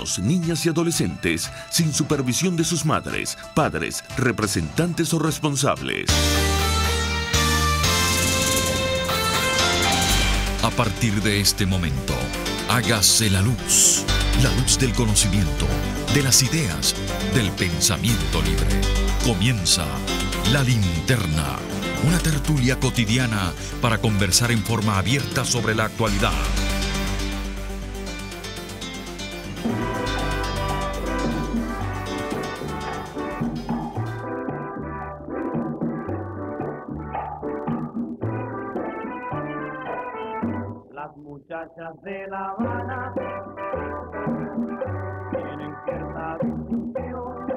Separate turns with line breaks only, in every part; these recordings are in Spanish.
niños, niñas y adolescentes sin supervisión de sus madres, padres, representantes o responsables. A partir de este momento, hágase la luz del conocimiento, de las ideas, del pensamiento libre. Comienza La Linterna, una tertulia cotidiana para conversar en forma abierta sobre la actualidad.
Las muchachas de La Habana tienen cierta distinción,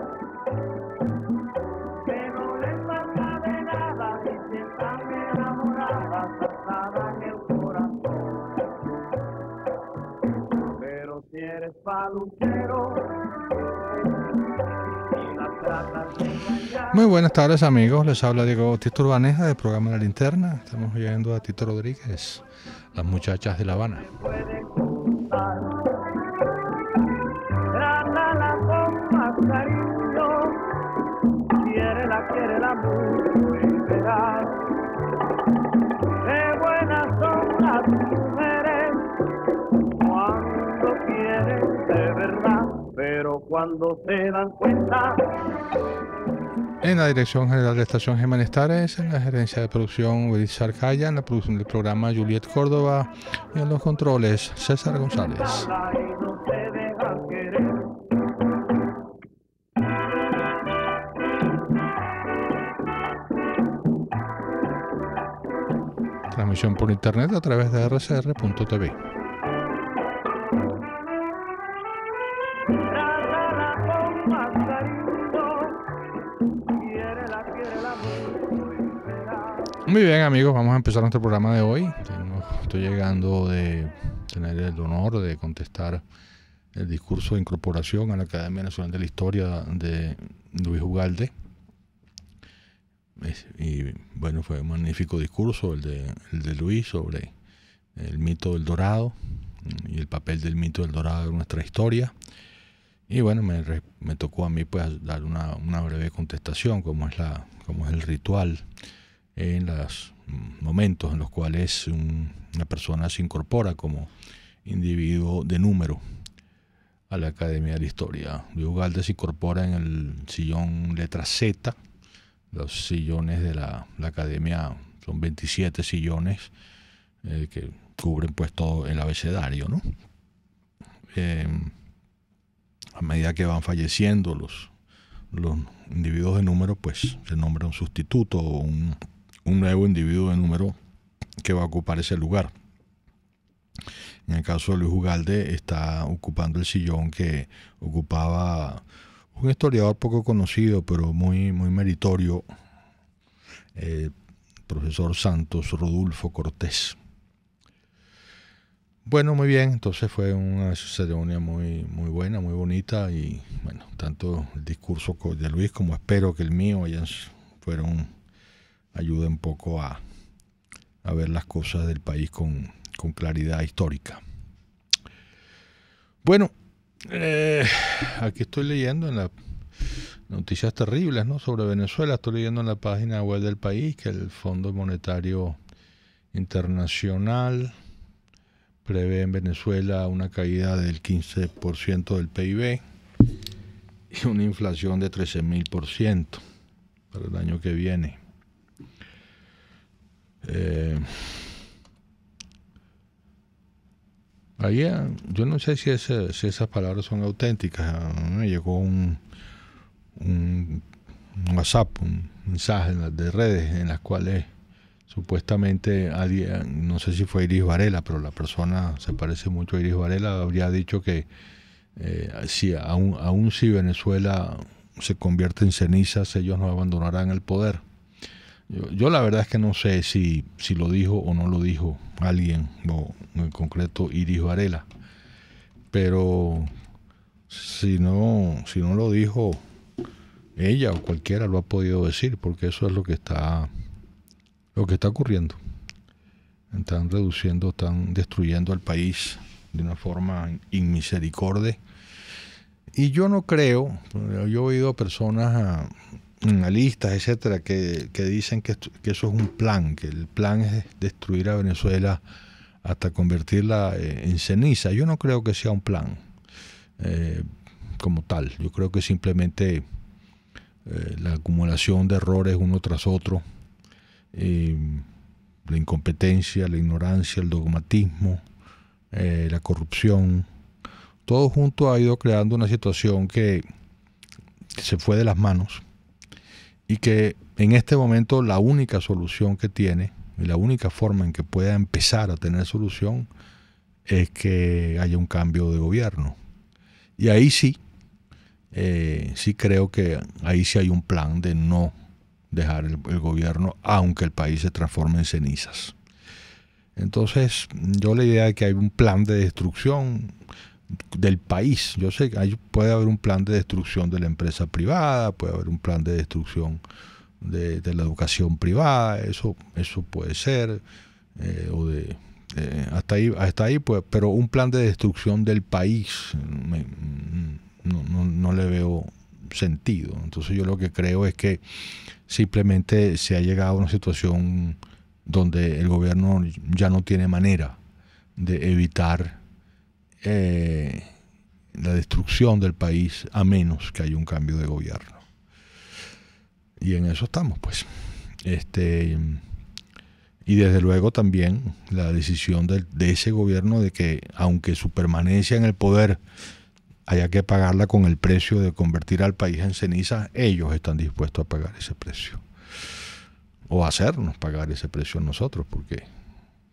que no les pasa de nada y si están enamoradas hasta en el corazón. Pero si eres paluchero y las tratas de engañar.
Muy buenas tardes, amigos, les habla Diego Tito Urbaneja del programa La Linterna. Estamos oyendo a Tito Rodríguez, Las muchachas de La Habana.
Trátala con más cariño, quiérela mucho y verás qué buenas son las mujeres cuando quieren de verdad, pero cuando se dan cuenta.
En la dirección general de Estación Gemanestares, en la gerencia de producción Willy Calla, en la producción del programa Juliet Córdoba y en los controles César González. Transmisión por internet a través de rcr.tv. Muy bien, amigos, vamos a empezar nuestro programa de hoy. Estoy llegando de tener el honor de contestar el discurso de incorporación a la Academia Nacional de la Historia de Luis Ugalde. Y bueno, fue un magnífico discurso el de Luis sobre el mito del Dorado y el papel del mito del Dorado en nuestra historia. Y bueno, me tocó a mí pues dar una breve contestación, como es el ritual en los momentos en los cuales una persona se incorpora como individuo de número a la Academia de la Historia. Luis Ugalde se incorpora en el sillón letra Z. Los sillones de la Academia son 27 sillones que cubren pues todo el abecedario, ¿no? A medida que van falleciendo los individuos de número, pues se nombra un sustituto o un nuevo individuo de número que va a ocupar ese lugar. En el caso de Luis Ugalde está ocupando el sillón que ocupaba un historiador poco conocido, pero muy meritorio, profesor Santos Rodulfo Cortés. Bueno, muy bien, entonces fue una ceremonia muy buena, muy bonita, y bueno, tanto el discurso de Luis como espero que el mío ayude un poco a ver las cosas del país con claridad histórica. Bueno, aquí estoy leyendo en las noticias terribles, ¿no?, sobre Venezuela. Estoy leyendo en la página web del país que el Fondo Monetario Internacional prevé en Venezuela una caída del 15% del PIB y una inflación de 13.000% para el año que viene. Yo no sé si esas palabras son auténticas. A mí me llegó un WhatsApp, un mensaje de redes en las cuales supuestamente alguien, no sé si fue Iris Varela, pero la persona se parece mucho a Iris Varela, habría dicho que aún si Venezuela se convierte en cenizas, ellos no abandonarán el poder. Yo la verdad es que no sé si lo dijo o no lo dijo alguien, o en concreto Iris Varela, pero si no lo dijo ella o cualquiera, lo ha podido decir, porque eso es lo que está ocurriendo. Están destruyendo al país de una forma inmisericordia, Y yo no creo, yo he oído personas, analistas, etcétera, que dicen que eso es un plan, que el plan es destruir a Venezuela hasta convertirla en ceniza. Yo no creo que sea un plan como tal. Yo creo que simplemente la acumulación de errores uno tras otro, la incompetencia, la ignorancia, el dogmatismo, la corrupción, todo junto ha ido creando una situación que se fue de las manos y que en este momento la única solución que tiene y la única forma en que pueda empezar a tener solución es que haya un cambio de gobierno. Y ahí sí creo que ahí sí hay un plan de no dejar el gobierno, aunque el país se transforme en cenizas. Entonces, yo la idea de que hay un plan de destrucción del país. Yo sé que puede haber un plan de destrucción de la empresa privada, puede haber un plan de destrucción de la educación privada, eso puede ser, hasta ahí pues, pero un plan de destrucción del país no le veo sentido. Entonces yo lo que creo es que simplemente se ha llegado a una situación donde el gobierno ya no tiene manera de evitar la destrucción del país a menos que haya un cambio de gobierno. Y en eso estamos, pues. Y desde luego también la decisión de ese gobierno de que, aunque su permanencia en el poder haya que pagarla con el precio de convertir al país en ceniza, ellos están dispuestos a pagar ese precio. O hacernos pagar ese precio a nosotros, porque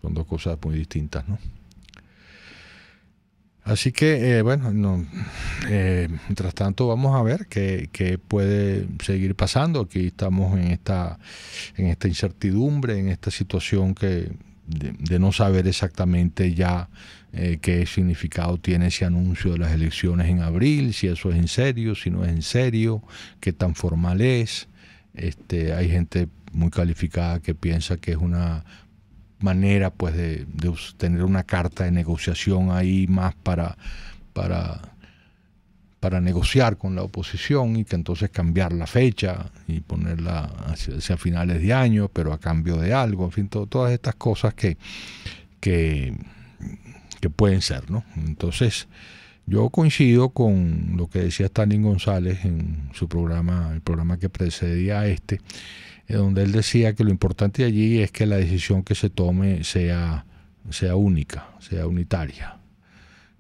son dos cosas muy distintas, ¿no? Así que, mientras tanto vamos a ver qué puede seguir pasando. Aquí estamos en esta incertidumbre, en esta situación de no saber exactamente ya qué significado tiene ese anuncio de las elecciones en abril, si eso es en serio, si no es en serio, qué tan formal es. Hay gente muy calificada que piensa que es una manera pues de tener una carta de negociación ahí más para negociar con la oposición y que entonces cambiar la fecha y ponerla hacia finales de año, pero a cambio de algo, en fin, todas estas cosas que pueden ser, ¿no? Entonces yo coincido con lo que decía Stalin González en su programa, el programa que precedía a donde él decía que lo importante allí es que la decisión que se tome sea única, sea unitaria,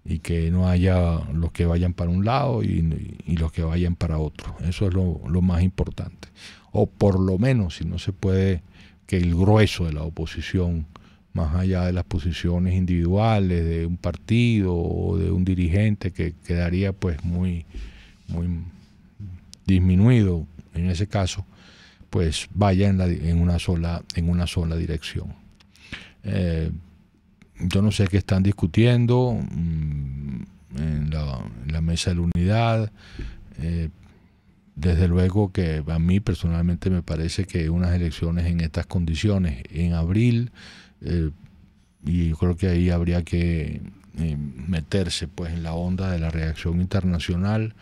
y que no haya los que vayan para un lado y los que vayan para otro. Eso es lo más importante. O por lo menos, si no se puede, que el grueso de la oposición, más allá de las posiciones individuales de un partido o de un dirigente, que quedaría pues muy disminuido en ese caso, pues vaya en una sola dirección. Yo no sé qué están discutiendo en la mesa de la unidad. Desde luego que a mí personalmente me parece que unas elecciones en estas condiciones en abril, y yo creo que ahí habría que meterse pues en la onda de la reacción internacional,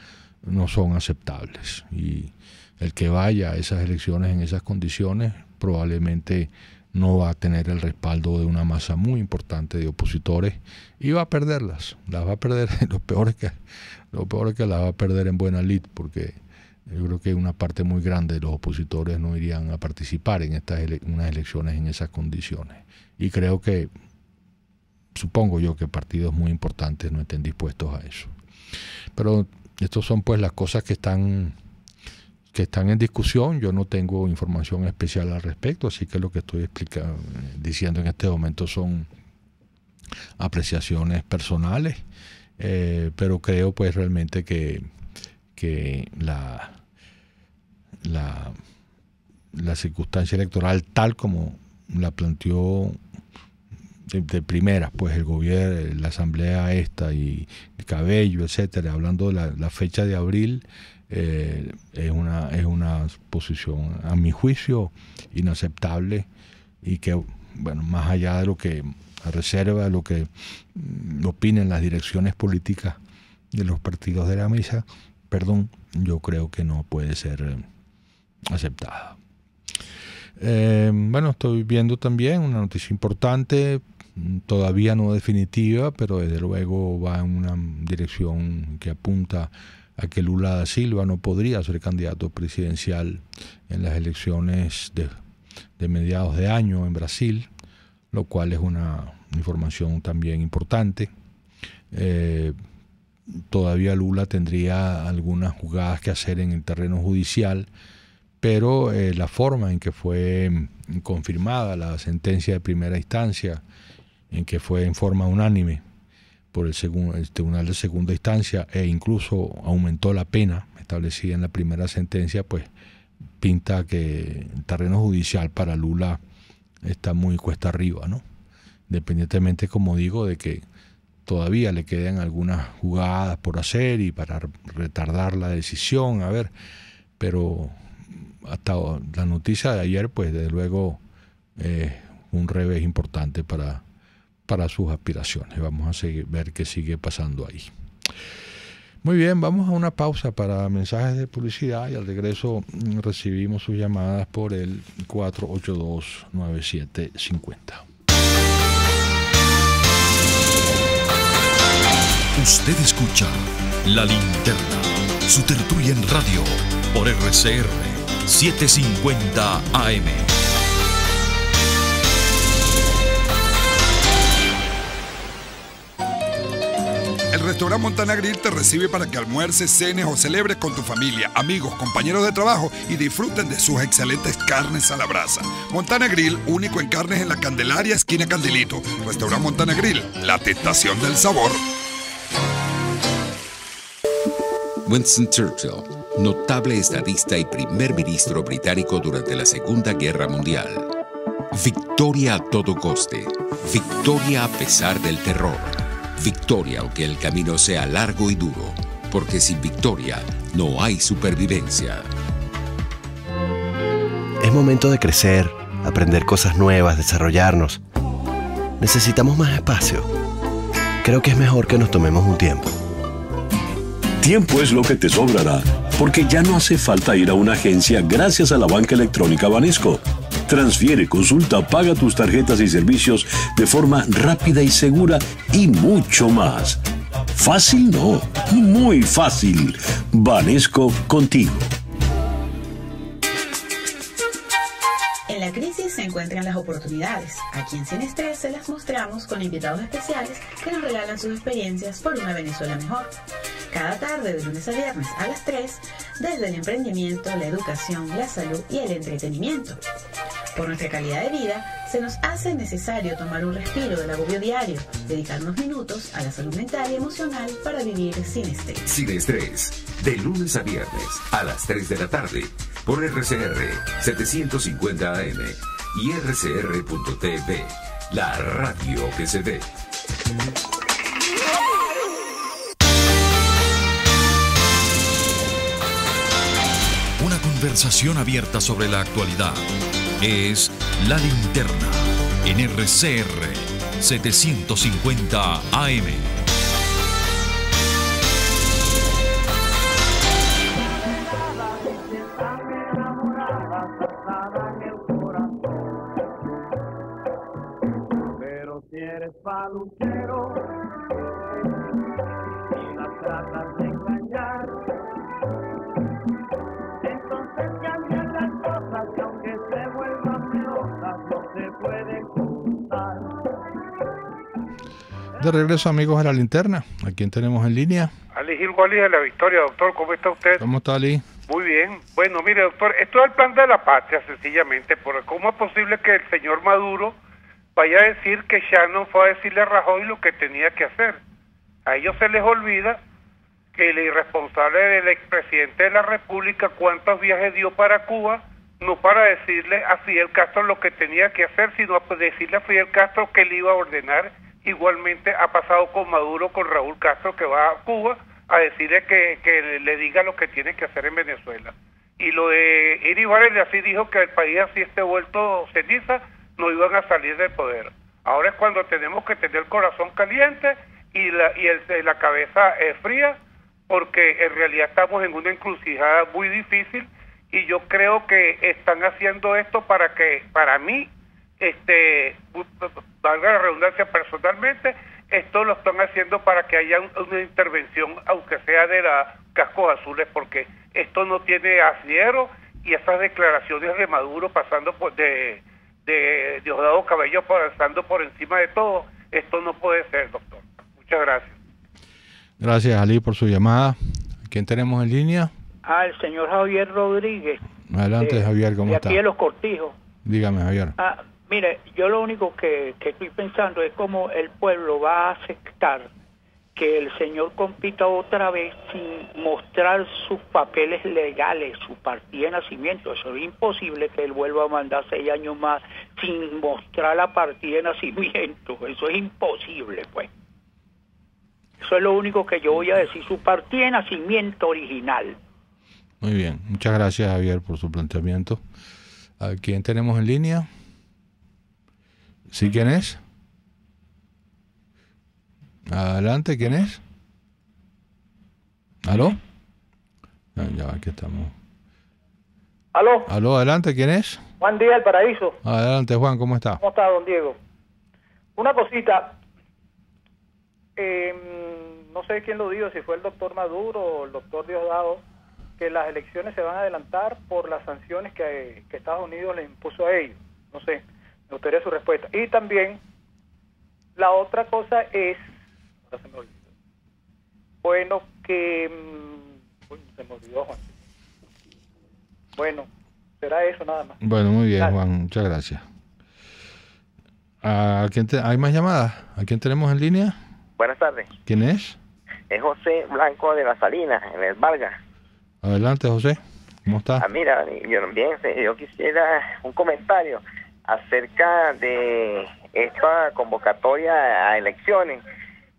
no son aceptables. Y el que vaya a esas elecciones en esas condiciones probablemente no va a tener el respaldo de una masa muy importante de opositores y va a perderlas. Las va a perder. Lo peor es que las va a perder en buena lid, porque yo creo que una parte muy grande de los opositores no irían a participar en unas elecciones en esas condiciones. Y creo que, supongo yo, que partidos muy importantes no estén dispuestos a eso. Pero estas son pues las cosas que están en discusión. Yo no tengo información especial al respecto, así que lo que estoy diciendo en este momento son apreciaciones personales, pero creo pues realmente que la circunstancia electoral, tal como la planteó de primeras pues el gobierno, la asamblea y Cabello, etcétera, hablando de la fecha de abril, es una posición, a mi juicio, inaceptable, y que, bueno, más allá de lo que a reserva de lo que opinen las direcciones políticas de los partidos de la mesa, yo creo que no puede ser aceptada. Bueno, estoy viendo también una noticia importante, todavía no definitiva, pero desde luego va en una dirección que apunta a que Lula da Silva no podría ser candidato presidencial en las elecciones de mediados de año en Brasil, lo cual es una información también importante. Todavía Lula tendría algunas jugadas que hacer en el terreno judicial, pero la forma en que fue confirmada la sentencia de primera instancia, en que fue en forma unánime por el Tribunal de Segunda Instancia e incluso aumentó la pena establecida en la primera sentencia, pues pinta que el terreno judicial para Lula está muy cuesta arriba, ¿no? Independientemente, como digo, de que todavía le quedan algunas jugadas por hacer y para retardar la decisión, pero hasta la noticia de ayer, pues desde luego un revés importante para sus aspiraciones. Vamos a ver qué sigue pasando ahí. Muy bien, vamos a una pausa para mensajes de publicidad y al regreso recibimos sus llamadas por el 482-9750.
Usted escucha La Linterna, su tertulia en radio por RCR 750 AM.
El restaurante Montana Grill te recibe para que almuerces, cenes o celebres con tu familia, amigos, compañeros de trabajo y disfruten de sus excelentes carnes a la brasa. Montana Grill, único en carnes en la Candelaria, esquina Candelito. Restaurante Montana Grill, la tentación del sabor.
Winston Churchill, notable estadista y primer ministro británico durante la Segunda Guerra Mundial. Victoria a todo coste. Victoria a pesar del terror. Victoria aunque el camino sea largo y duro. Porque sin victoria no hay supervivencia.
Es momento de crecer, aprender cosas nuevas, desarrollarnos. Necesitamos más espacio. Creo que es mejor que nos tomemos un tiempo.
Tiempo es lo que te sobrará, porque ya no hace falta ir a una agencia gracias a la banca electrónica Banesco. Transfiere, consulta, paga tus tarjetas y servicios de forma rápida y segura y mucho más. Fácil no, muy fácil. Banesco contigo.
En la crisis se encuentran las oportunidades. Aquí en Sin Estrés se las mostramos con invitados especiales que nos regalan sus experiencias por una Venezuela mejor. Cada tarde, de lunes a viernes a las 3, desde el emprendimiento, la educación, la salud y el entretenimiento. Por nuestra calidad de vida, se nos hace necesario tomar un respiro del agobio diario, dedicarnos minutos a la salud mental y emocional para vivir sin estrés.
Sin Estrés, de lunes a viernes a las 3 de la tarde, por RCR 750 AM y rcr.tv, la radio que se ve.
Una conversación abierta sobre la actualidad. Es La Linterna en RCR 750 AM.
Pero si eres paluchero y la tratas de engañar, entonces cambian las cosas y aunque se vuelvan melosas no se pueden juntar.
De regreso, amigos, a La Linterna. ¿A quién tenemos en línea?
Ali Gil Guali de La Victoria. Doctor, ¿cómo está usted?
¿Cómo está, Ali?
Muy bien. Bueno, mire, doctor, esto es el plan de la patria, sencillamente, porque ¿cómo es posible que el señor Maduro vaya a decir que Shannon fue a decirle a Rajoy lo que tenía que hacer? A ellos se les olvida que el irresponsable del expresidente de la República cuántos viajes dio para Cuba, no para decirle a Fidel Castro lo que tenía que hacer, sino a decirle a Fidel Castro que le iba a ordenar. Igualmente ha pasado con Maduro, con Raúl Castro, que va a Cuba a decirle que le diga lo que tiene que hacer en Venezuela. Y lo de Iri Varela así dijo que el país así esté vuelto ceniza, no iban a salir del poder. Ahora es cuando tenemos que tener el corazón caliente y la cabeza fría, porque en realidad estamos en una encrucijada muy difícil, y yo creo que están haciendo esto para mí, valga la redundancia, personalmente, esto lo están haciendo para que haya una intervención, aunque sea de la cascos azules, porque esto no tiene asidero, y esas declaraciones de Maduro pasando de Diosdado Cabello pasando por encima de todo, esto no puede ser, doctor. Muchas gracias.
Gracias, Ali, por su llamada. ¿Quién tenemos en línea?
El señor Javier Rodríguez.
Adelante, Javier, ¿cómo está?
De aquí de Los Cortijos.
Dígame, Javier.
Mire, yo lo único que estoy pensando es cómo el pueblo va a aceptar que el señor compita otra vez sin mostrar sus papeles legales, su partida de nacimiento. Eso es imposible que él vuelva a mandar 6 años más sin mostrar la partida de nacimiento. Eso es imposible, pues. Eso es lo único que yo voy a decir, su partida de nacimiento original.
Muy bien, muchas gracias, Javier, por su planteamiento. ¿A quién tenemos en línea? ¿Sí, quién es? Adelante, ¿quién es? ¿Aló? Ya, aquí estamos.
¿Aló?
¿Aló? Adelante, ¿quién es?
Juan Díaz del Paraíso.
Adelante, Juan, ¿cómo está?
¿Cómo está, don Diego? Una cosita. No sé quién lo dijo, si fue el doctor Maduro o el doctor Diosdado, que las elecciones se van a adelantar por las sanciones que Estados Unidos le impuso a ellos. No sé, me gustaría su respuesta. Y también, la otra cosa es... Ahora se me olvidó. Bueno, que... se me olvidó, Juan. Bueno, será eso nada más.
Bueno, muy bien,
Dale.
Juan, muchas gracias. ¿Hay más llamadas? ¿A quién tenemos en línea?
Buenas tardes.
¿Quién es?
Es José Blanco de las Salinas, en el Vargas.
Adelante, José. ¿Cómo está?
Mira, yo quisiera un comentario acerca de esta convocatoria a elecciones.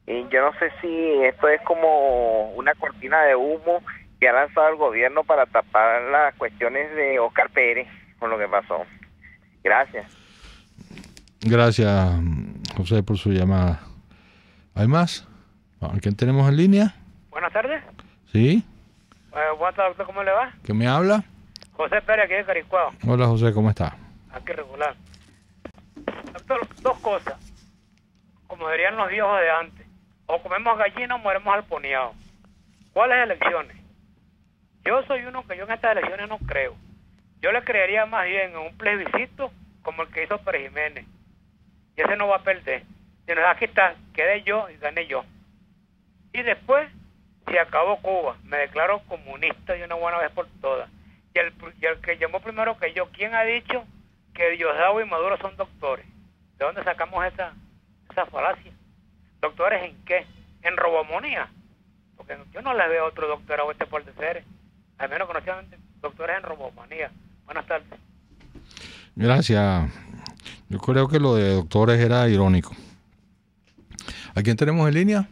Y yo no sé si esto es como una cortina de humo que ha lanzado el gobierno para tapar las cuestiones de Oscar Pérez con lo que pasó. Gracias.
Gracias, José, por su llamada. ¿Hay más? ¿A quién tenemos en línea?
Buenas tardes.
¿Sí?
Buenas tardes, doctor, ¿cómo le va?
¿Quién me habla?
José Pérez, aquí de Caricuao.
Hola, José, ¿cómo está?
Aquí regular. Doctor, 2 cosas. Como dirían los viejos de antes. O comemos gallina o mueremos al poniado. ¿Cuáles elecciones? Yo soy uno que yo en estas elecciones no creo. Yo le creería más bien en un plebiscito como el que hizo Pérez Jiménez. Y ese no va a perder. Si nos aquí está, quedé yo y gané yo. Y después se acabó Cuba. Me declaro comunista de una buena vez por todas. Y el que llamó primero que yo, ¿quién ha dicho que Diosdado y Maduro son doctores? ¿De dónde sacamos esa falacia? ¿Doctores en qué? ¿En robomonía? Porque yo no le veo otro doctorado por decir. Al menos que no sean doctores en robomonía. Buenas tardes.
Gracias. Yo creo que lo de doctores era irónico. ¿A quién tenemos en línea?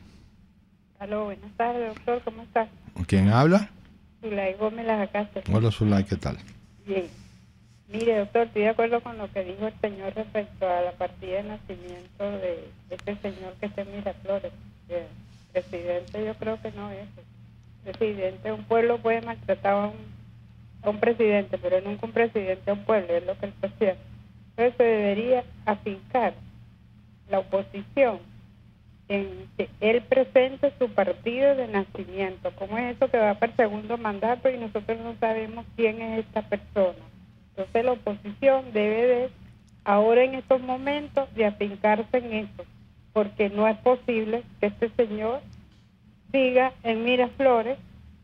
Aló, buenas tardes, doctor, ¿cómo está?
¿Quién habla?
Zulay Gómez Las Acacias.
Hola, Zulay, ¿qué tal?
Bien. Mire, doctor, estoy de acuerdo con lo que dijo el señor respecto a la partida de nacimiento de este señor que está en Miraflores. Presidente, yo creo que no es. Presidente, un pueblo puede maltratar a un presidente, pero nunca un presidente a un pueblo, es lo que él hacía. Entonces se debería afincar la oposición en que él presente su partido de nacimiento. ¿Cómo es eso que va para el segundo mandato y nosotros no sabemos quién es esta persona? Entonces la oposición debe de, ahora en estos momentos, de afincarse en eso, porque no es posible que este señor siga en Miraflores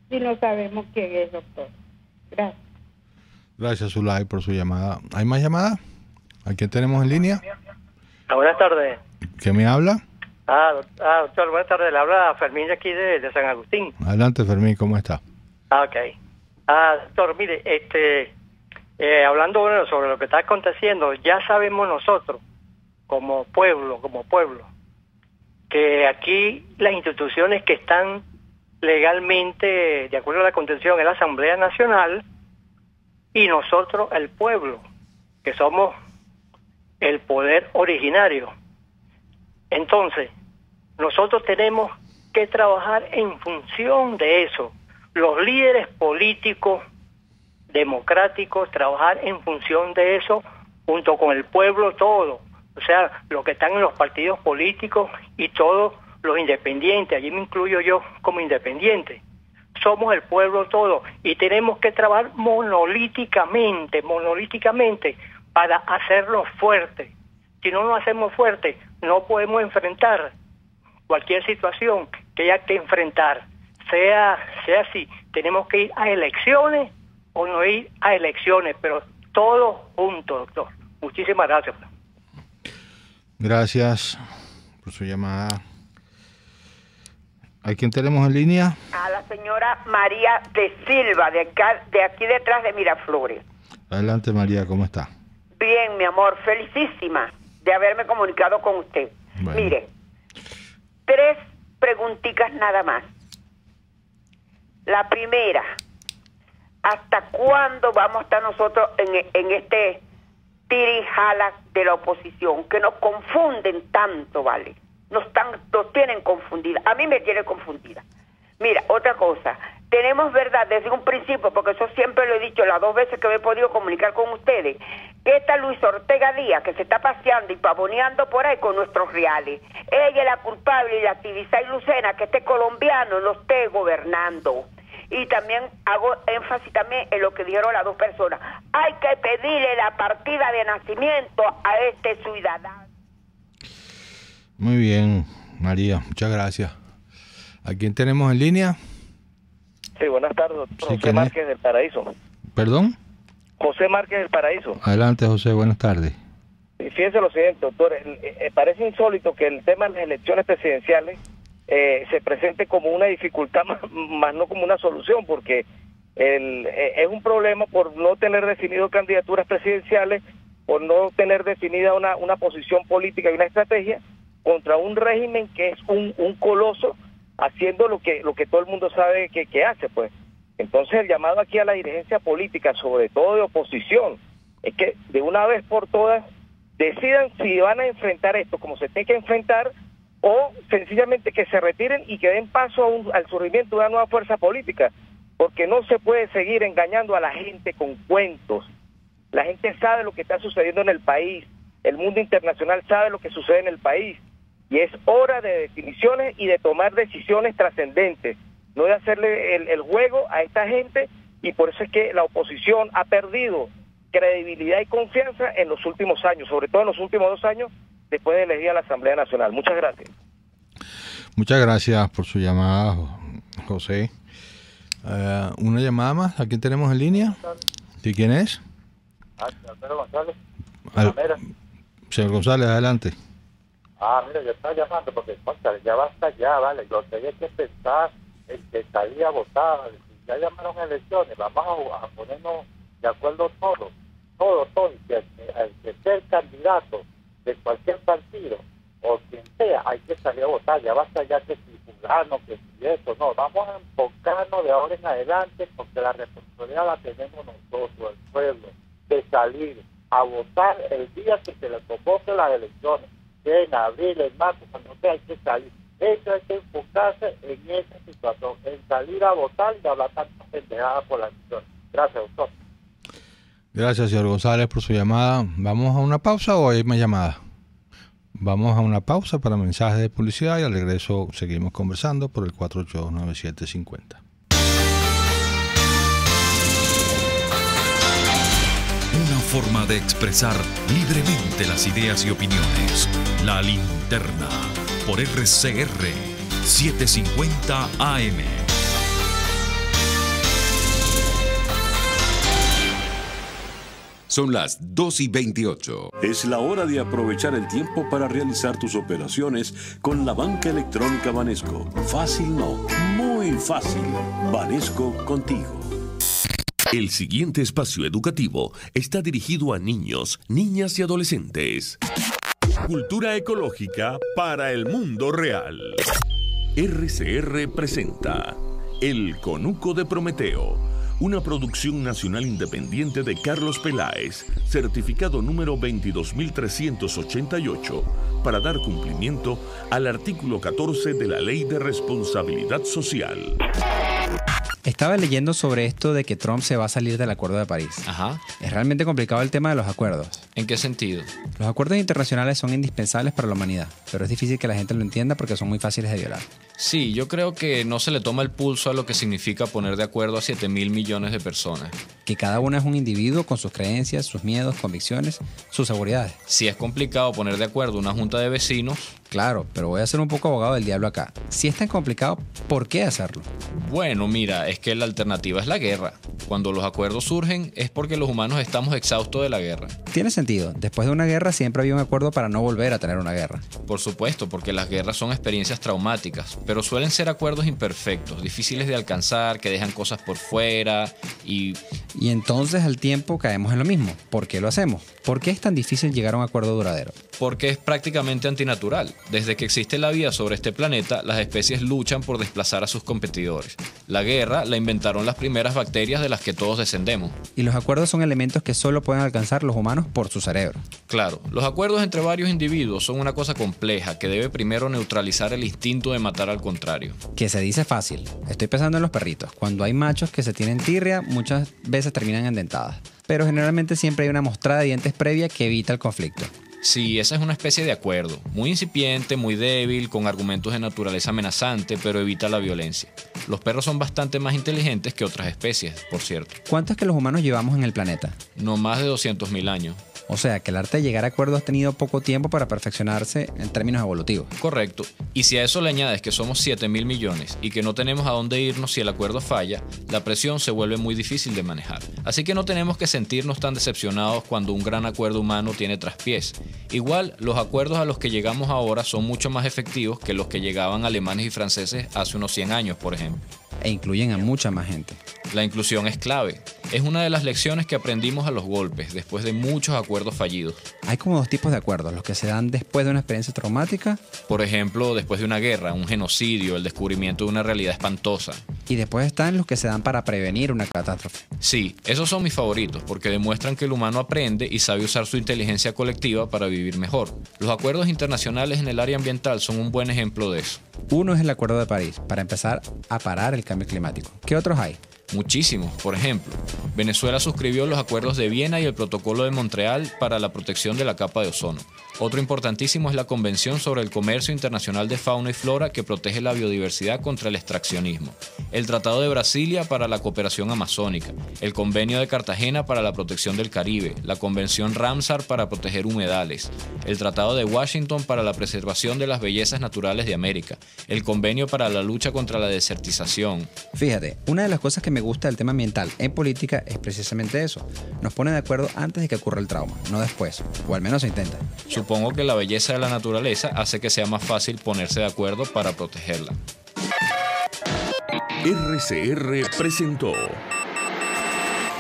y no sabemos quién es, doctor. Gracias.
Gracias, Zulay, por su llamada. ¿Hay más llamadas? ¿A quién tenemos en línea?
Buenas tardes.
¿Quién me habla?
Doctor, buenas tardes. Le habla Fermín de aquí de San Agustín.
Adelante, Fermín, ¿cómo está?
Ok. Doctor, mire, hablando sobre lo que está aconteciendo, ya sabemos nosotros, como pueblo, que aquí las instituciones que están legalmente de acuerdo a la Constitución es la Asamblea Nacional y nosotros el pueblo, que somos el poder originario. Entonces, nosotros tenemos que trabajar en función de eso. Los líderes políticos, democráticos, trabajar en función de eso, junto con el pueblo todo. O sea, los que están en los partidos políticos y todos los independientes, allí me incluyo yo como independiente. Somos el pueblo todo y tenemos que trabajar monolíticamente para hacerlo fuerte. Si no nos hacemos fuerte, no podemos enfrentar cualquier situación que haya que enfrentar. Sea así, tenemos que ir a elecciones o no ir a elecciones, pero todos juntos, doctor. Muchísimas gracias.
Gracias por su llamada. ¿A quién tenemos en línea?
A la señora María de Silva, de aquí detrás de Miraflores.
Adelante, María, ¿cómo está?
Bien, mi amor, felicísima de haberme comunicado con usted. Bueno. Mire, 3 preguntitas nada más. La primera, ¿hasta cuándo vamos a estar nosotros en este tirijala de la oposición? Que nos confunden tanto, ¿vale? Nos tienen confundida. A mí me tiene confundida. Mira, otra cosa. Tenemos verdad desde un principio, porque yo siempre lo he dicho las 2 veces que me he podido comunicar con ustedes, que esta Luis Ortega Díaz, que se está paseando y pavoneando por ahí con nuestros reales, ella es la culpable y la Tibisay Lucena, que este colombiano no esté gobernando. Y también hago énfasis también en lo que dijeron las 2 personas. Hay que pedirle la partida de nacimiento a este ciudadano.
Muy bien, María, muchas gracias. ¿A quién tenemos en línea?
Sí, buenas tardes, doctor.
Sí,
José Márquez del Paraíso.
¿Perdón?
José Márquez del Paraíso.
Adelante, José, buenas tardes.
Y fíjense lo siguiente, doctor, parece insólito que el tema de las elecciones presidenciales se presente como una dificultad, más no como una solución, porque es un problema por no tener definido candidaturas presidenciales, por no tener definida una posición política y una estrategia contra un régimen que es un coloso haciendo lo que todo el mundo sabe que hace, pues. Entonces el llamado aquí a la dirigencia política, sobre todo de oposición, es que de una vez por todas decidan si van a enfrentar esto como se tiene que enfrentar, o sencillamente que se retiren y que den paso al surgimiento de una nueva fuerza política, porque no se puede seguir engañando a la gente con cuentos. La gente sabe lo que está sucediendo en el país, el mundo internacional sabe lo que sucede en el país, y es hora de definiciones y de tomar decisiones trascendentes, no de hacerle el juego a esta gente, y por eso es que la oposición ha perdido credibilidad y confianza en los últimos años, sobre todo en los últimos 2 años, después de elegir a la Asamblea Nacional. Muchas gracias. Muchas gracias por su llamada, José. Una llamada más. ¿A quién tenemos en línea? ¿Sí, quién es?
Alfredo González.
Señor González, adelante.
Mira, yo estaba llamando porque, González, ya basta ya, ¿vale? Lo que hay que pensar en que salir a votar. Si ya llamaron elecciones, vamos a ponernos de acuerdo todos. Y que sea el candidato de cualquier partido o quien sea, hay que salir a votar. Ya basta ya que si fulano, que si eso, no, vamos a enfocarnos de ahora en adelante, porque la responsabilidad la tenemos nosotros, el pueblo, de salir a votar el día que se le convoque las elecciones, que en abril, en marzo, cuando sea, hay que salir. Eso hay que enfocarse en esa situación, en salir a votar y hablar tanta pendejada por la elección. Gracias, doctor.
Gracias, señor González, por su llamada. ¿Vamos a una pausa o hay más llamadas? Vamos a una pausa para mensajes de publicidad y al regreso seguimos conversando por el 4829750.
Una forma de expresar libremente las ideas y opiniones. La Linterna, por RCR 750 AM.
Son las 2:28.
Es la hora de aprovechar el tiempo para realizar tus operaciones con la banca electrónica Banesco. Fácil no, muy fácil. Banesco contigo.
El siguiente espacio educativo está dirigido a niños, niñas y adolescentes. Cultura ecológica para el mundo real. RCR presenta El Conuco de Prometeo. una producción nacional independiente de Carlos Peláez, certificado número 22.388, para dar cumplimiento al artículo 14 de la Ley de Responsabilidad Social.
Estaba leyendo sobre esto de que Trump se va a salir del Acuerdo de París.
Ajá.
Es realmente complicado el tema de los acuerdos.
¿En qué sentido?
Los acuerdos internacionales son indispensables para la humanidad, pero es difícil que la gente lo entienda porque son muy fáciles de violar.
Sí, yo creo que no se le toma el pulso a lo que significa poner de acuerdo a 7.000 millones de personas.
Que cada uno es un individuo con sus creencias, sus miedos, convicciones, sus seguridades.
Si es complicado poner de acuerdo una junta de vecinos...
Claro, pero voy a ser un poco abogado del diablo acá. Si es tan complicado, ¿por qué hacerlo?
Bueno, mira, es que la alternativa es la guerra. Cuando los acuerdos surgen es porque los humanos estamos exhaustos de la guerra.
Tiene sentido. Después de una guerra siempre había un acuerdo para no volver a tener una guerra.
Por supuesto, porque las guerras son experiencias traumáticas, pero suelen ser acuerdos imperfectos, difíciles de alcanzar, que dejan cosas por fuera y
entonces al tiempo caemos en lo mismo. ¿Por qué lo hacemos? ¿Por qué es tan difícil llegar a un acuerdo duradero?
Porque es prácticamente antinatural. Desde que existe la vida sobre este planeta, las especies luchan por desplazar a sus competidores. La guerra la inventaron las primeras bacterias de las que todos descendemos.
Y los acuerdos son elementos que solo pueden alcanzar los humanos por su cerebro.
Claro, los acuerdos entre varios individuos son una cosa compleja que debe primero neutralizar el instinto de matar al contrario.
Que se dice fácil. Estoy pensando en los perritos. Cuando hay machos que se tienen tirria, muchas veces terminan endentadas. Pero generalmente siempre hay una mostrada de dientes previa que evita el conflicto.
Sí, esa es una especie de acuerdo, muy incipiente, muy débil, con argumentos de naturaleza amenazante, pero evita la violencia. Los perros son bastante más inteligentes que otras especies, por cierto.
¿Cuánto es que los humanos llevamos en el planeta?
No más de 200.000 años.
O sea, que el arte de llegar a acuerdos ha tenido poco tiempo para perfeccionarse en términos evolutivos.
Correcto. Y si a eso le añades que somos 7.000 millones y que no tenemos a dónde irnos si el acuerdo falla, la presión se vuelve muy difícil de manejar. Así que no tenemos que sentirnos tan decepcionados cuando un gran acuerdo humano tiene traspiés. Igual, los acuerdos a los que llegamos ahora son mucho más efectivos que los que llegaban alemanes y franceses hace unos 100 años, por ejemplo.
E incluyen a mucha más gente.
La inclusión es clave. Es una de las lecciones que aprendimos a los golpes, después de muchos acuerdos fallidos.
Hay como dos tipos de acuerdos, los que se dan después de una experiencia traumática.
Por ejemplo, después de una guerra, un genocidio, el descubrimiento de una realidad espantosa.
Y después están los que se dan para prevenir una catástrofe.
Sí, esos son mis favoritos, porque demuestran que el humano aprende y sabe usar su inteligencia colectiva para vivir mejor. Los acuerdos internacionales en el área ambiental son un buen ejemplo de eso.
Uno es el Acuerdo de París, para empezar a parar el cambio climático. ¿Qué otros hay?
Muchísimos. Por ejemplo, Venezuela suscribió los acuerdos de Viena y el protocolo de Montreal para la protección de la capa de ozono. Otro importantísimo es la Convención sobre el Comercio Internacional de Fauna y Flora, que protege la biodiversidad contra el extraccionismo. El Tratado de Brasilia para la cooperación amazónica. El Convenio de Cartagena para la protección del Caribe. La Convención Ramsar para proteger humedales. El Tratado de Washington para la preservación de las bellezas naturales de América. El Convenio para la lucha contra la desertización.
Fíjate, una de las cosas que me gusta del tema ambiental en política es precisamente eso. Nos pone de acuerdo antes de que ocurra el trauma, no después. O al menos se intenta.
Supongo que la belleza de la naturaleza hace que sea más fácil ponerse de acuerdo para protegerla.
RCR presentó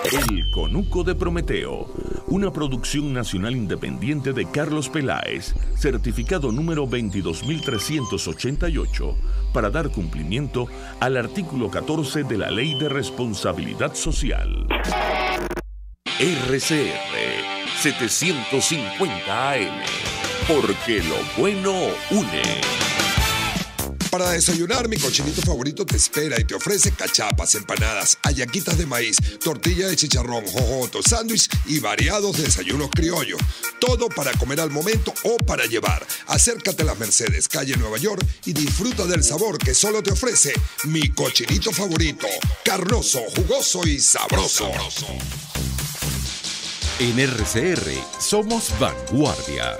El Conuco de Prometeo, una producción nacional independiente de Carlos Peláez, certificado número 22.388, para dar cumplimiento al artículo 14 de la Ley de Responsabilidad Social. RCR 750 AM, porque lo bueno une.
Para desayunar, mi cochinito favorito te espera y te ofrece cachapas, empanadas, hallaquitas de maíz, tortilla de chicharrón, jojoto, sándwich y variados desayunos criollos. Todo para comer al momento o para llevar. Acércate a las Mercedes, calle Nueva York, y disfruta del sabor que solo te ofrece mi cochinito favorito. Carnoso, jugoso y sabroso.
En RCR somos vanguardia.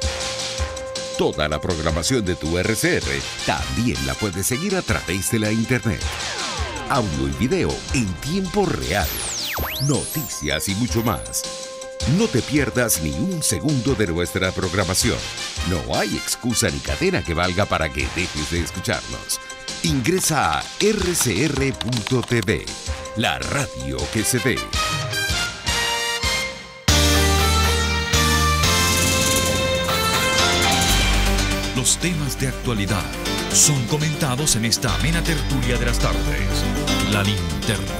Toda la programación de tu RCR también la puedes seguir a través de la internet. Audio y video en tiempo real. Noticias y mucho más. No te pierdas ni un segundo de nuestra programación. No hay excusa ni cadena que valga para que dejes de escucharnos. Ingresa a rcr.tv, la radio que se ve.
Los temas de actualidad son comentados en esta amena tertulia de las tardes. La Linterna.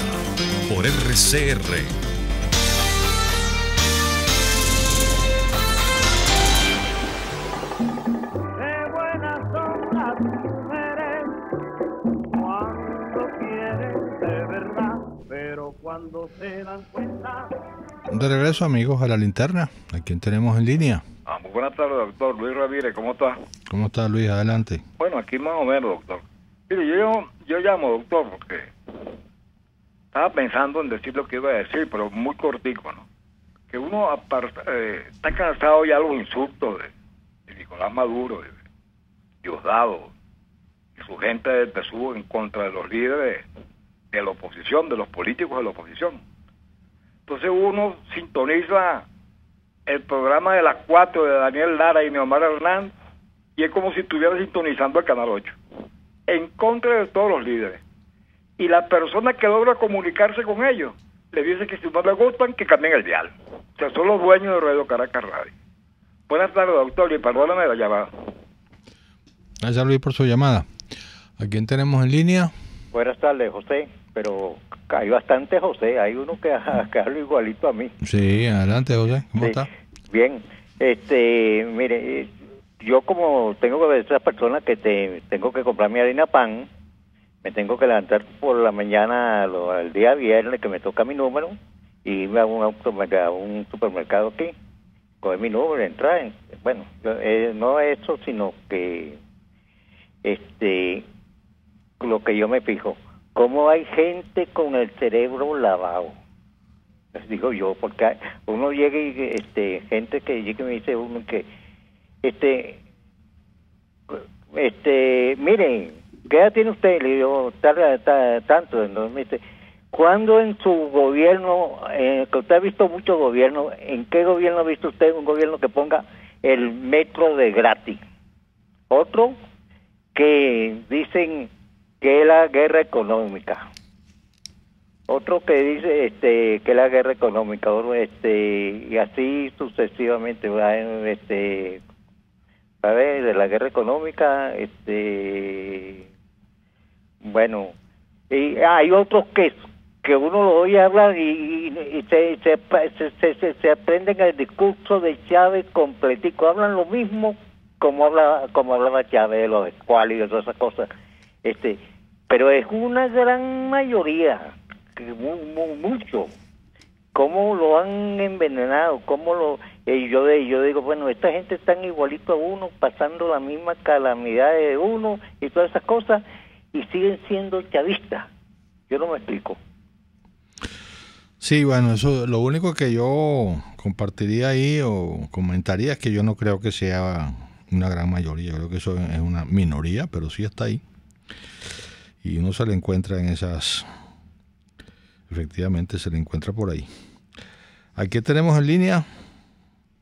por RCR.
Qué buenas son las mujeres cuando quieren de verdad, pero cuando se dan cuenta.
De regreso, amigos, a la linterna. ¿A quién tenemos en línea?
Muy buenas tardes, doctor. Luis Ramírez, ¿cómo está?
¿Cómo está, Luis? Adelante.
Bueno, aquí más o menos, doctor. Mire, yo llamo, doctor, porque estaba pensando en decir lo que iba a decir, pero muy cortico, ¿no? Que uno está cansado ya de los insultos de Nicolás Maduro, de Diosdado y su gente de PSUV en contra de los líderes de la oposición, de los políticos de la oposición. Entonces uno sintoniza el programa de las 4 de Daniel Lara y Neomar Hernández y es como si estuviera sintonizando el Canal 8 en contra de todos los líderes, y la persona que logra comunicarse con ellos le dice que si no le gustan que cambien el dial. O sea, son los dueños de Radio Caracas Radio. Buenas tardes, doctor, y perdóname la llamada.
Gracias, Luis, por su llamada. ¿A quién tenemos en línea?
Buenas tardes, José, pero hay bastante José, hay uno que habla igualito a mí.
Sí, adelante, José, ¿cómo está?
Bien, mire, yo como tengo que ver esas personas que tengo que comprar mi harina pan, me tengo que levantar por la mañana el día viernes que me toca mi número y irme a un supermercado aquí, coger mi número, entrar, bueno, no eso, sino que lo que yo me fijo, cómo hay gente con el cerebro lavado. Les digo yo, porque uno llega y gente que llega y me dice uno que miren, ¿qué edad tiene usted? Le digo, tanto. Entonces me dice, ¿cuándo en su gobierno, que usted ha visto muchos gobiernos, en qué gobierno ha visto usted un gobierno que ponga el metro de gratis? Otro que dicen que es la guerra económica. Otro que dice que es la guerra económica, y así sucesivamente, ¿sabes? De la guerra económica, bueno, y hay otros que uno lo oye hablar y se aprenden el discurso de Chávez completico, hablan lo mismo como hablaba Chávez de los escuales y de todas esas cosas, pero es una gran mayoría, mucho, cómo lo han envenenado, yo digo, bueno, esta gente están igualito a uno, pasando la misma calamidad de uno y todas esas cosas, y siguen siendo chavistas. Yo no me explico.
Sí, bueno, eso, lo único que yo compartiría ahí o comentaría es que yo no creo que sea una gran mayoría, yo creo que eso es una minoría, pero sí está ahí. Y uno se le encuentra en esas, efectivamente se le encuentra por ahí. ¿Aquí tenemos en línea?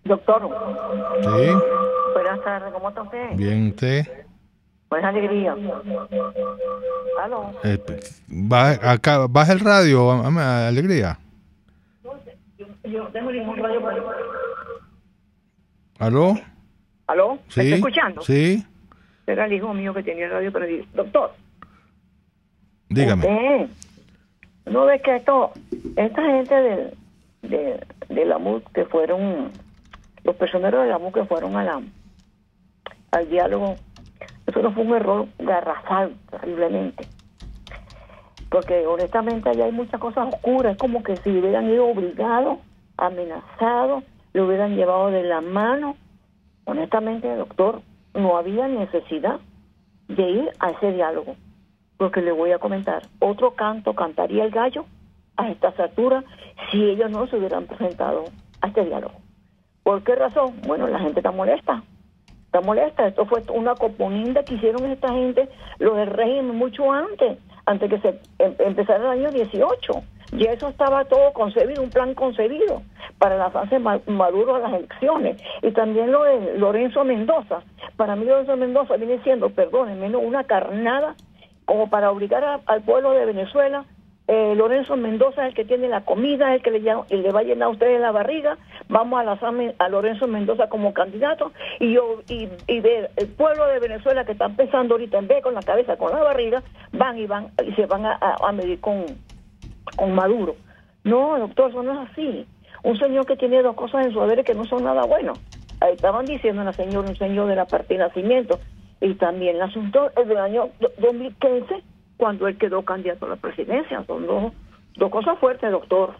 Doctor.
Sí.
Buenas tardes, ¿cómo está usted?
Bien, ¿usted?
Buena alegría. ¿Aló?
Baja el radio, Alegría.
Yo tengo ningún radio por ahí.
¿Aló?
¿Aló?
Sí.
¿Me está escuchando?
Sí.
Era el hijo mío que tenía el radio prendido. Doctor.
Dígame.
¿No ves que esta gente de la MUD que fueron, los personeros de la MUD que fueron al diálogo, eso no fue un error garrafal, terriblemente? Porque honestamente allá hay muchas cosas oscuras, es como que si hubieran ido obligados, amenazados, lo hubieran llevado de la mano. Honestamente, doctor, no había necesidad de ir a ese diálogo. Porque le voy a comentar, otro canto cantaría el gallo a estas alturas si ellos no se hubieran presentado a este diálogo. ¿Por qué razón? Bueno, la gente está molesta. Esto fue una componenda que hicieron esta gente, los del régimen, mucho antes que se empezara el año 18. Ya eso estaba todo concebido, un plan concebido para la fase Maduro a las elecciones. Y también lo de Lorenzo Mendoza. Para mí Lorenzo Mendoza viene siendo, perdónenme, una carnada como para obligar al pueblo de Venezuela. Lorenzo Mendoza es el que tiene la comida, es el que le va a llenar a ustedes la barriga. Vamos a lanzar a Lorenzo Mendoza como candidato y ver el pueblo de Venezuela que está empezando ahorita en vez con la cabeza, con la barriga, van y se van a medir con Maduro. No, doctor, eso no es así. Un señor que tiene 2 cosas en su haber que no son nada buenos. Ahí estaban diciendo un señor de la partida de nacimiento. Y también el asunto es del año 2015, cuando él quedó candidato a la presidencia. Son dos cosas fuertes, doctor.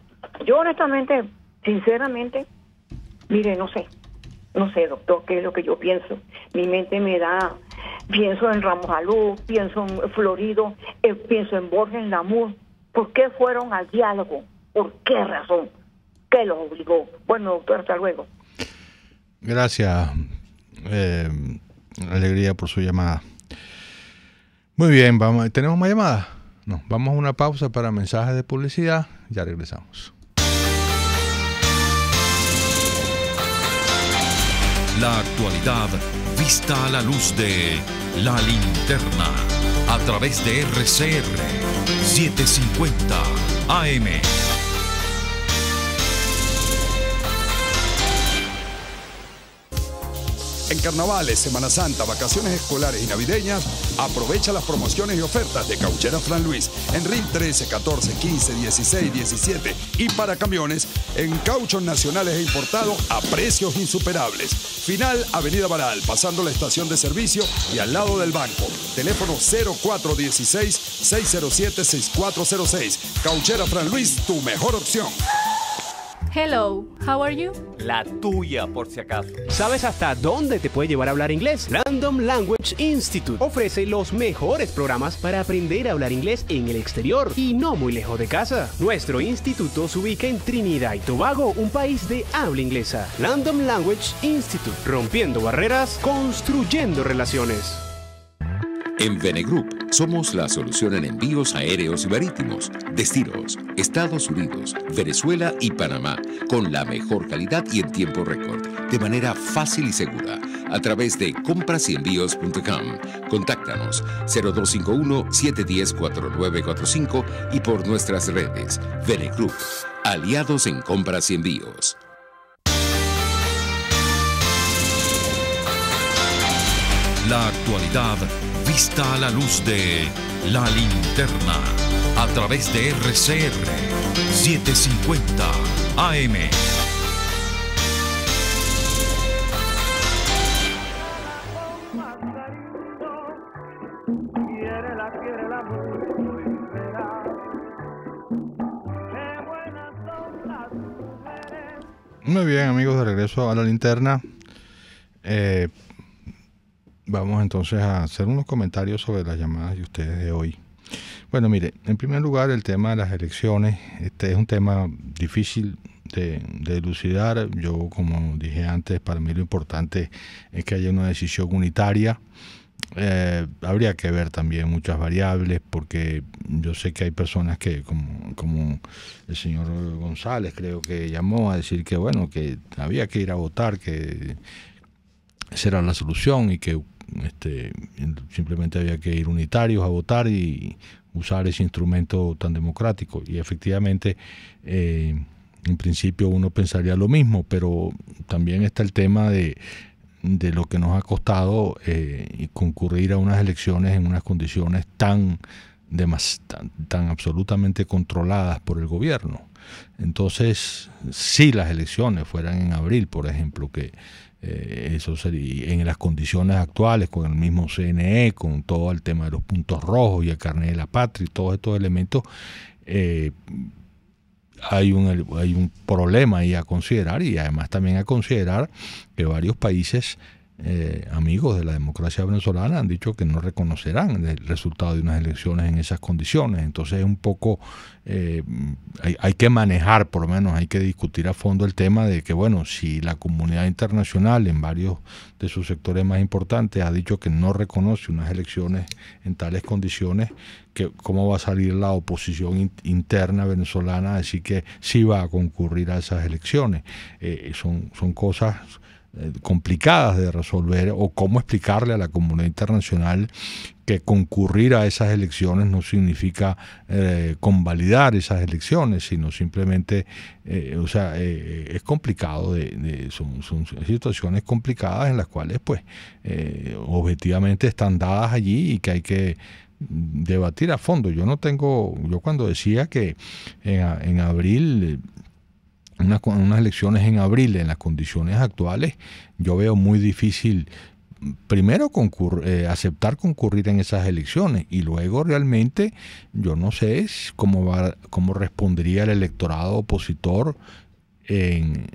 Yo honestamente, sinceramente, mire, no sé, doctor, qué es lo que yo pienso. Mi mente me da, pienso en Ramos Alú, pienso en Florido, pienso en Borges Lamour. ¿Por qué fueron al diálogo? ¿Por qué razón? ¿Qué los obligó? Bueno, doctor, hasta luego.
Gracias, Alegría, por su llamada. Muy bien, ¿tenemos más llamadas? No, vamos a una pausa para mensajes de publicidad. Ya regresamos.
La actualidad vista a la luz de La Linterna a través de RCR 750 AM.
En carnavales, Semana Santa, vacaciones escolares y navideñas, aprovecha las promociones y ofertas de Cauchera Fran Luis en RIN 13, 14, 15, 16, 17 y para camiones en cauchos nacionales e importados a precios insuperables. Final Avenida Baral, pasando la estación de servicio y al lado del banco. Teléfono 0416-607-6406. Cauchera Fran Luis, tu mejor opción.
Hello, how are you?
La tuya, por si acaso.
¿Sabes hasta dónde te puede llevar a hablar inglés? Random Language Institute ofrece los mejores programas para aprender a hablar inglés en el exterior y no muy lejos de casa. Nuestro instituto se ubica en Trinidad y Tobago, un país de habla inglesa. Random Language Institute, rompiendo barreras, construyendo relaciones.
En Venegroup somos la solución en envíos aéreos y marítimos, destinos, Estados Unidos, Venezuela y Panamá, con la mejor calidad y en tiempo récord, de manera fácil y segura, a través de comprasenvíos.com. Contáctanos 0251-710-4945 y por nuestras redes. Venegroup, aliados en compras y envíos.
La actualidad vista a la luz de La Linterna a través de RCR 750 AM.
Muy bien, amigos, de regreso a La Linterna. Vamos entonces a hacer unos comentarios sobre las llamadas de ustedes de hoy. Bueno, mire, en primer lugar, el tema de las elecciones. Este es un tema difícil de elucidar. Yo, como dije antes, para mí lo importante es que haya una decisión unitaria. Habría que ver también muchas variables, porque yo sé que hay personas que, como el señor González, creo que llamó a decir que, bueno, que había que ir a votar, que esa era la solución y que simplemente había que ir unitarios a votar y usar ese instrumento tan democrático. Y efectivamente, en principio uno pensaría lo mismo, pero también está el tema de lo que nos ha costado concurrir a unas elecciones en unas condiciones tan absolutamente controladas por el gobierno. Entonces, si las elecciones fueran en abril, por ejemplo, que eso sería en las condiciones actuales, con el mismo CNE, con todo el tema de los puntos rojos y el carnet de la patria y todos estos elementos, hay un problema ahí a considerar, y además también a considerar que varios países amigos de la democracia venezolana han dicho que no reconocerán el resultado de unas elecciones en esas condiciones. Entonces es un poco, hay que manejar, por lo menos hay que discutir a fondo el tema de que, bueno, si la comunidad internacional en varios de sus sectores más importantes ha dicho que no reconoce unas elecciones en tales condiciones, que cómo va a salir la oposición interna venezolana a decir que sí va a concurrir a esas elecciones. Son cosas complicadas de resolver, o cómo explicarle a la comunidad internacional que concurrir a esas elecciones no significa convalidar esas elecciones, sino simplemente, es complicado, son situaciones complicadas en las cuales pues objetivamente están dadas allí y que hay que debatir a fondo. Yo cuando decía que en abril, unas elecciones en abril en las condiciones actuales, yo veo muy difícil primero aceptar concurrir en esas elecciones, y luego realmente yo no sé cómo respondería el electorado opositor en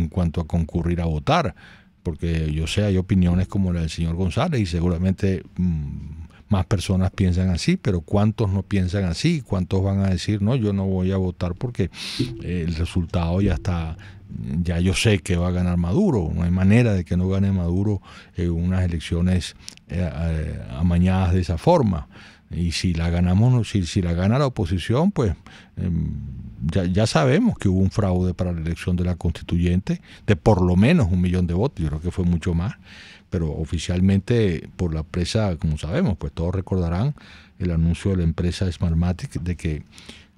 cuanto a concurrir a votar, porque hay opiniones como la del señor González, y seguramente más personas piensan así, pero ¿cuántos no piensan así? ¿Cuántos van a decir, no, yo no voy a votar porque el resultado ya está, ya yo sé que va a ganar Maduro? No hay manera de que no gane Maduro en unas elecciones amañadas de esa forma. Y si la ganamos, si la gana la oposición, pues ya sabemos que hubo un fraude para la elección de la constituyente de por lo menos 1 millón de votos. Yo creo que fue mucho más, pero oficialmente por la empresa, como sabemos, pues todos recordarán el anuncio de la empresa Smartmatic de que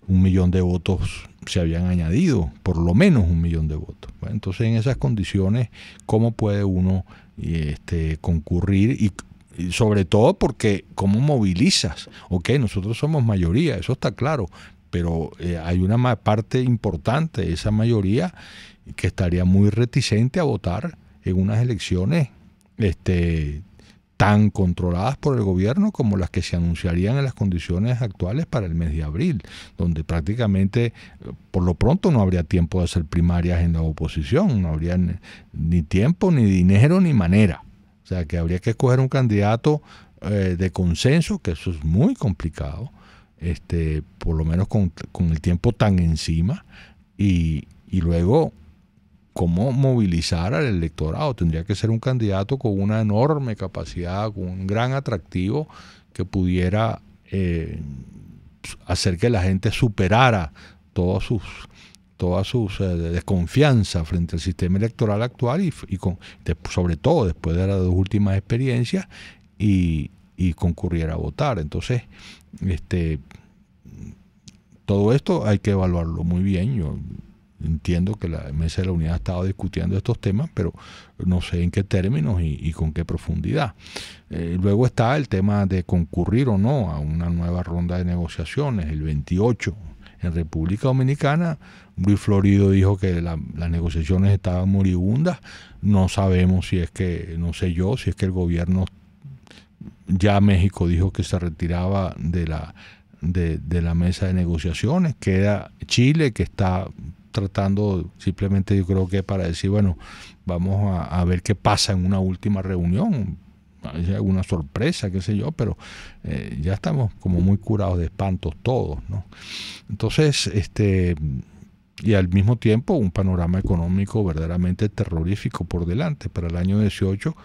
1 millón de votos se habían añadido, por lo menos 1 millón de votos. Bueno, entonces, en esas condiciones, ¿cómo puede uno concurrir? Y sobre todo porque ¿cómo movilizas? Ok, nosotros somos mayoría, eso está claro, pero hay una parte importante de esa mayoría que estaría muy reticente a votar en unas elecciones tan controladas por el gobierno como las que se anunciarían en las condiciones actuales para el mes de abril, donde prácticamente por lo pronto no habría tiempo de hacer primarias en la oposición, no habría ni tiempo, ni dinero, ni manera. O sea, que habría que escoger un candidato de consenso, que eso es muy complicado, por lo menos con el tiempo tan encima, y luego cómo movilizar al electorado. Tendría que ser un candidato con una enorme capacidad, con un gran atractivo, que pudiera hacer que la gente superara todas sus desconfianza frente al sistema electoral actual y sobre todo después de las 2 últimas experiencias, y concurriera a votar. Entonces, todo esto hay que evaluarlo muy bien. Yo entiendo que la Mesa de la Unidad ha estado discutiendo estos temas, pero no sé en qué términos y con qué profundidad. Luego está el tema de concurrir o no a una nueva ronda de negociaciones, el 28. En República Dominicana, Luis Florido dijo que las negociaciones estaban moribundas. No sabemos si es que el gobierno, ya México dijo que se retiraba de la mesa de negociaciones. Queda Chile, que está tratando simplemente, yo creo que para decir, bueno, vamos a ver qué pasa en una última reunión. Hay alguna sorpresa, qué sé yo, pero ya estamos como muy curados de espantos todos, ¿no? Entonces, y al mismo tiempo un panorama económico verdaderamente terrorífico por delante para el año 18,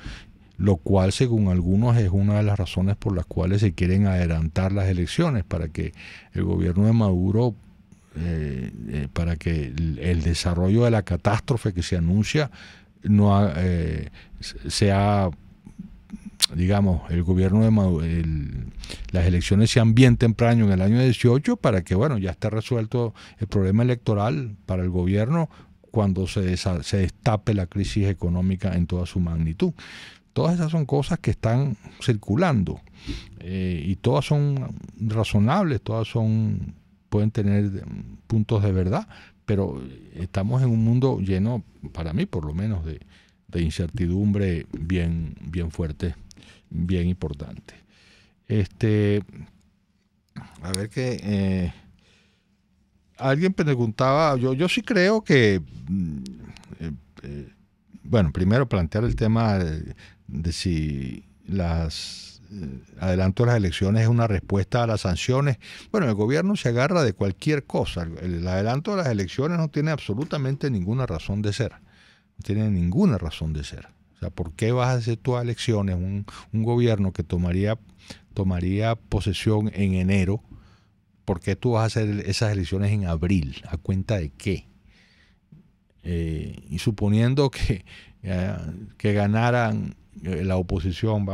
lo cual según algunos es una de las razones por las cuales se quieren adelantar las elecciones, para que el gobierno de Maduro, para que el desarrollo de la catástrofe que se anuncia no sea, digamos, el gobierno de Maduro, las elecciones sean bien temprano en el año 18, para que, bueno, ya esté resuelto el problema electoral para el gobierno cuando se destape la crisis económica en toda su magnitud. Todas esas son cosas que están circulando, y todas son razonables, pueden tener puntos de verdad, pero estamos en un mundo lleno, para mí por lo menos, de incertidumbre bien fuerte, bien importante. A ver que alguien preguntaba, yo sí creo que, bueno, primero plantear el tema de si adelanto de las elecciones es una respuesta a las sanciones. Bueno, el gobierno se agarra de cualquier cosa. El adelanto de las elecciones no tiene absolutamente ninguna razón de ser. No tiene ninguna razón de ser. O sea, ¿por qué vas a hacer tú elecciones? Un gobierno que tomaría posesión en enero, ¿por qué tú vas a hacer esas elecciones en abril? ¿A cuenta de qué? Y suponiendo que ganaran la oposición,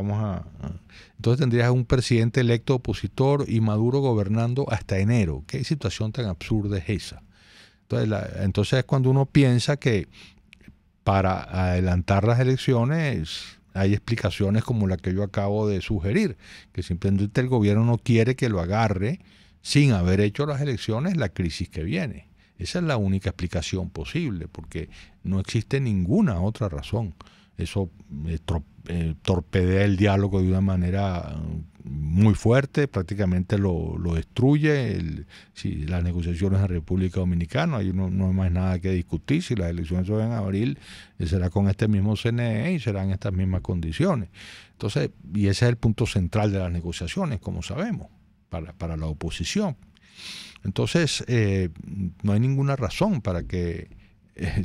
entonces tendrías un presidente electo opositor y Maduro gobernando hasta enero. ¿Qué situación tan absurda es esa? Entonces es cuando uno piensa que para adelantar las elecciones hay explicaciones como la que yo acabo de sugerir, que simplemente el gobierno no quiere que lo agarre sin haber hecho las elecciones la crisis que viene. Esa es la única explicación posible, porque no existe ninguna otra razón. Eso torpedea el diálogo de una manera muy fuerte, prácticamente lo destruye. Si las negociaciones en República Dominicana, ahí no hay más nada que discutir. Si las elecciones son en abril, será con este mismo CNE y serán estas mismas condiciones. Entonces, y ese es el punto central de las negociaciones, como sabemos, para la oposición. Entonces, no hay ninguna razón para que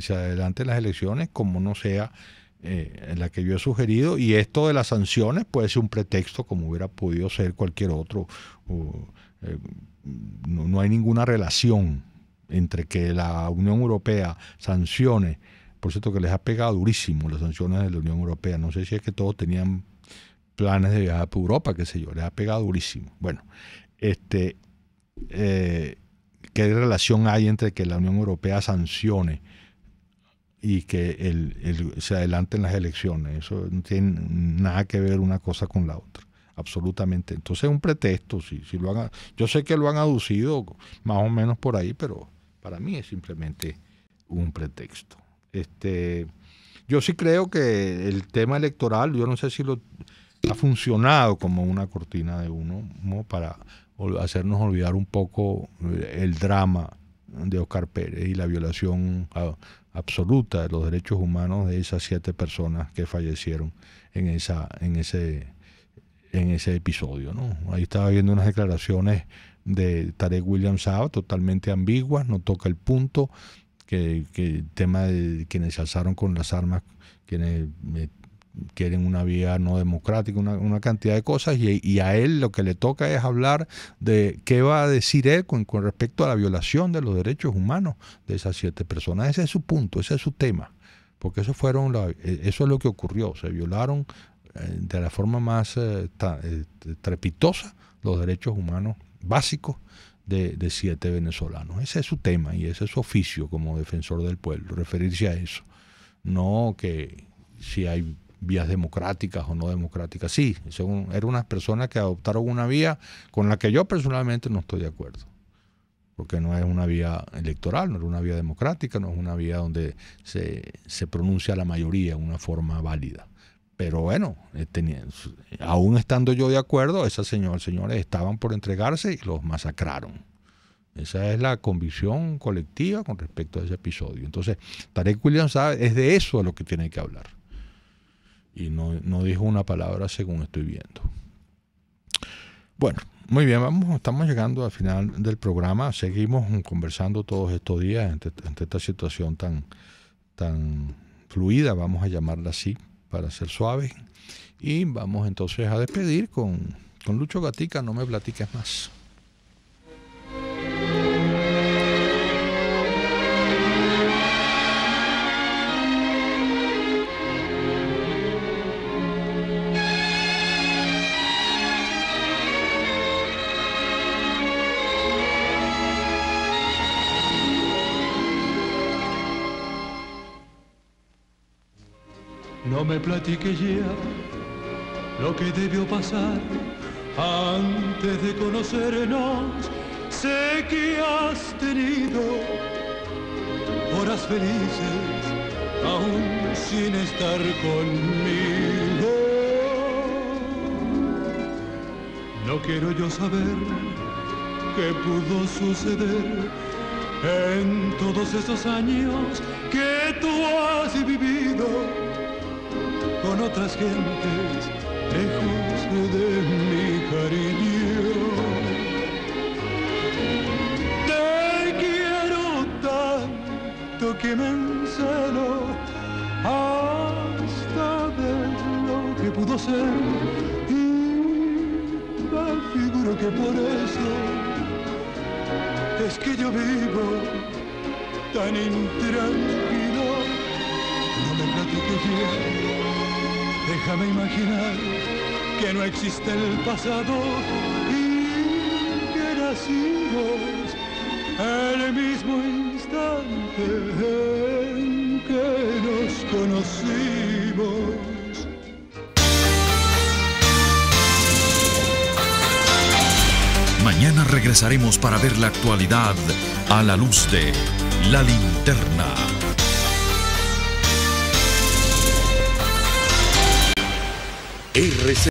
se adelanten las elecciones como no sea la que yo he sugerido, y esto de las sanciones puede ser un pretexto como hubiera podido ser cualquier otro. No hay ninguna relación entre que la Unión Europea sancione, por cierto que les ha pegado durísimo las sanciones de la Unión Europea, no sé si es que todos tenían planes de viajar por Europa, qué sé yo, les ha pegado durísimo. Bueno, ¿qué relación hay entre que la Unión Europea sancione y que se adelanten las elecciones? Eso no tiene nada que ver una cosa con la otra, absolutamente. Entonces es un pretexto. Si yo sé que lo han aducido más o menos por ahí, pero para mí es simplemente un pretexto. Yo sí creo que el tema electoral, yo no sé si ha funcionado como una cortina de humo para hacernos olvidar un poco el drama de Oscar Pérez y la violación absoluta de los derechos humanos de esas 7 personas que fallecieron en ese episodio, ¿no? Ahí estaba viendo unas declaraciones de Tarek William Saab totalmente ambiguas, no toca el punto, que el tema de quienes se alzaron con las armas, quienes quieren una vía no democrática, una cantidad de cosas, y a él lo que le toca es hablar de qué va a decir él con respecto a la violación de los derechos humanos de esas 7 personas. Ese es su punto, ese es su tema, porque eso es lo que ocurrió, se violaron de la forma más trepitosa los derechos humanos básicos de 7 venezolanos. Ese es su tema y ese es su oficio como defensor del pueblo, referirse a eso, no que si hay vías democráticas o no democráticas. Sí, eran unas personas que adoptaron una vía con la que yo personalmente no estoy de acuerdo, porque no es una vía electoral, no es una vía democrática, no es una vía donde se pronuncia la mayoría en una forma válida. Pero bueno, aún estando yo de acuerdo, esos señores estaban por entregarse y los masacraron. Esa es la convicción colectiva con respecto a ese episodio. Entonces, Tarek William Saab es de eso de lo que tiene que hablar. Y no dijo una palabra según estoy viendo. Bueno, muy bien, estamos llegando al final del programa. Seguimos conversando todos estos días entre esta situación tan fluida, vamos a llamarla así, para ser suave. Y vamos entonces a despedir con Lucho Gatica, No me platiques más.
No me platiques ya lo que debió pasar antes de conocernos. Sé que has tenido horas felices aún sin estar conmigo. No quiero yo saber qué pudo suceder en todos esos años que tú has vivido con otras gentes lejos de mi cariño. Te quiero tanto que me encelo hasta ver lo que pudo ser, y me figuro que por eso es que yo vivo tan intranquilo. No me platiques ya, déjame imaginar que no existe el pasado y que nacimos el mismo instante en que nos conocimos.
regresaremos para ver la actualidad a la luz de La Linterna.
RCC